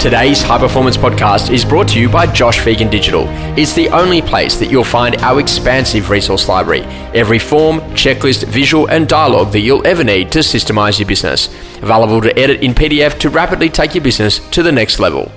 Today's High Performance Podcast is brought to you by Josh Phegan Digital. It's the only place that you'll find our expansive resource library. Every form, checklist, visual and dialogue that you'll ever need to systemize your business. Available to edit in PDF to rapidly take your business to the next level.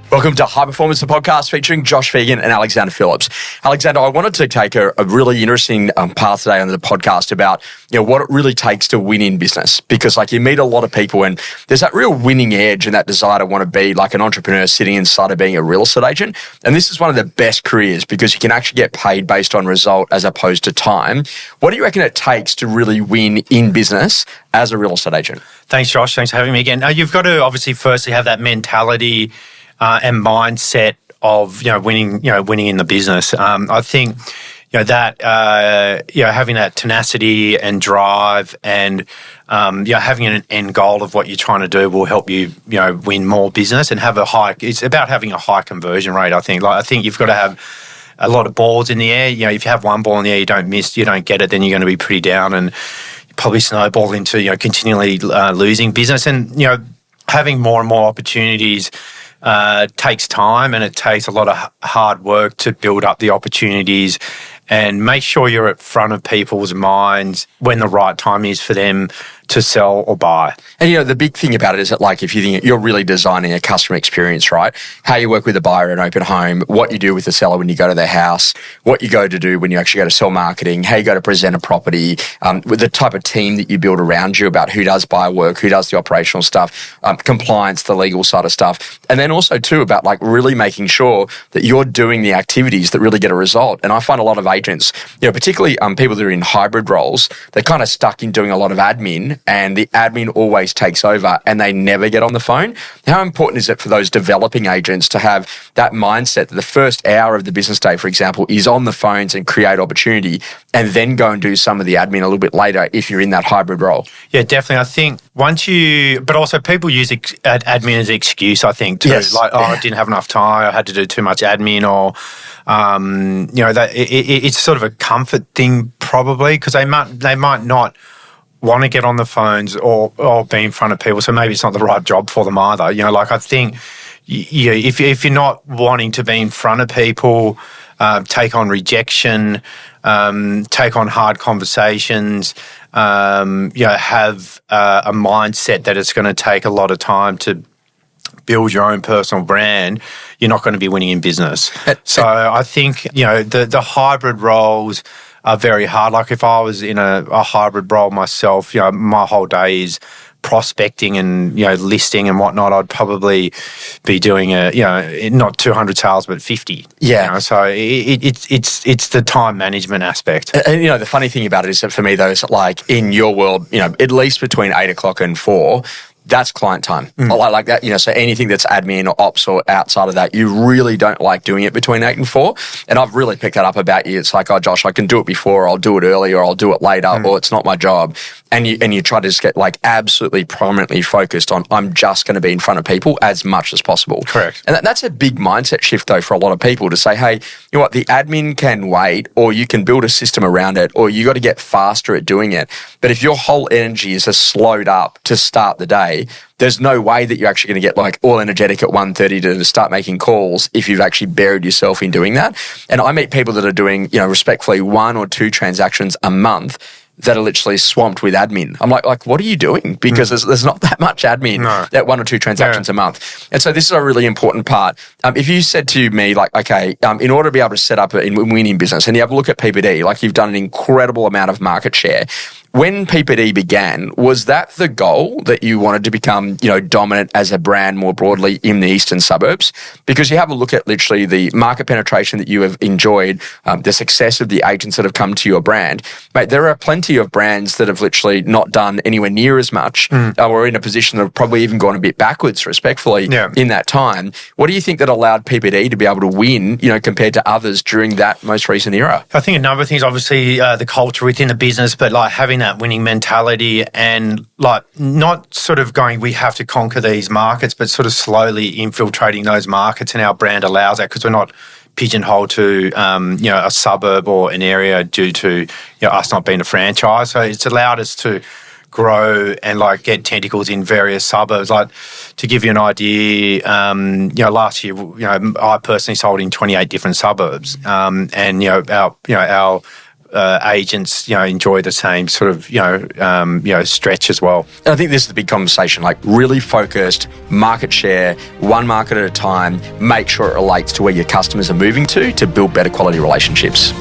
Welcome to High Performance, the podcast featuring Josh Phegan and Alexander Phillips. Alexander, I wanted to take a really interesting path today on the podcast about what it really takes to win in business, because you meet a lot of people and there's that real winning edge and that desire to want to be like an entrepreneur sitting inside of being a real estate agent. And this is one of the best careers because you can actually get paid based on result as opposed to time. What do you reckon it takes to really win in business as a real estate agent? Thanks, Josh. Thanks for having me again. You've got to obviously firstly have that mentality and mindset of winning in the business. I think that having that tenacity and drive and having an end goal of what you're trying to do will help you win more business and have a high. It's about having a high conversion rate. I think you've got to have a lot of balls in the air. If you have one ball in the air, you don't get it, then you're going to be pretty down and probably snowball into continually losing business. And having more and more opportunities takes time, and it takes a lot of hard work to build up the opportunities and make sure you're at front of people's minds when the right time is for them to sell or buy. And the big thing about it is that if you think you're really designing a customer experience, right? How you work with a buyer in an open home, what you do with the seller when you go to their house, what you go to do when you actually go to sell marketing, how you go to present a property, with the type of team that you build around you about who does buyer work, who does the operational stuff, compliance, the legal side of stuff. And then also too about really making sure that you're doing the activities that really get a result. And I find a lot of agents, particularly people that are in hybrid roles, they're kind of stuck in doing a lot of admin, and the admin always takes over and they never get on the phone. How important is it for those developing agents to have that mindset that the first hour of the business day, for example, is on the phones and create opportunity, and then go and do some of the admin a little bit later if you're in that hybrid role? Yeah, definitely. I think but also people use admin as an excuse, I think, too. Yes. I didn't have enough time, I had to do too much admin, or that it's sort of a comfort thing probably, because they might not want to get on the phones or be in front of people, so maybe it's not the right job for them either. I think if you're not wanting to be in front of people, take on rejection, take on hard conversations, have a mindset that it's going to take a lot of time to build your own personal brand, you're not going to be winning in business. So I think, the hybrid roles are very hard. If I was in a hybrid role myself, my whole day is prospecting and, listing and whatnot. I'd probably be doing not 200 sales, but 50. Yeah. So it's the time management aspect. And, the funny thing about it is that for me, though, is in your world, at least between 8 o'clock and 4, that's client time. I like that, so anything that's admin or ops or outside of that, you really don't like doing it between 8 and 4. And I've really picked that up about you. It's oh, Josh, I can do it before, or I'll do it early, or I'll do it later, or it's not my job. And you try to just get absolutely prominently focused on, I'm just going to be in front of people as much as possible. Correct. And that's a big mindset shift though for a lot of people to say, hey, what, the admin can wait, or you can build a system around it, or you got to get faster at doing it. But if your whole energy is just slowed up to start the day, there's no way that you're actually going to get all energetic at 1:30 to start making calls if you've actually buried yourself in doing that. And I meet people that are doing, respectfully, 1 or 2 transactions a month that are literally swamped with admin. I'm like, what are you doing? Because there's not that much admin, that 1 or 2 transactions a month. And so this is a really important part. If you said to me, okay, in order to be able to set up a winning business, and you have a look at PPD, you've done an incredible amount of market share. When PPD began, was that the goal, that you wanted to become, dominant as a brand more broadly in the eastern suburbs? Because you have a look at literally the market penetration that you have enjoyed, the success of the agents that have come to your brand. Mate, there are plenty of brands that have literally not done anywhere near as much, or in a position that have probably even gone a bit backwards, respectfully, in that time. What do you think that allowed PPD to be able to win, compared to others during that most recent era? I think a number of things, obviously the culture within the business, but having that winning mentality and not sort of going, we have to conquer these markets, but sort of slowly infiltrating those markets, and our brand allows that because we're not pigeonholed to a suburb or an area due to us not being a franchise. So it's allowed us to grow and like get tentacles in various suburbs. Like, to give you an idea, last year, I personally sold in 28 different suburbs, and our agents, enjoy the same sort of, stretch as well. And I think this is the big conversation, like really focused market share, one market at a time, make sure it relates to where your customers are moving to build better quality relationships.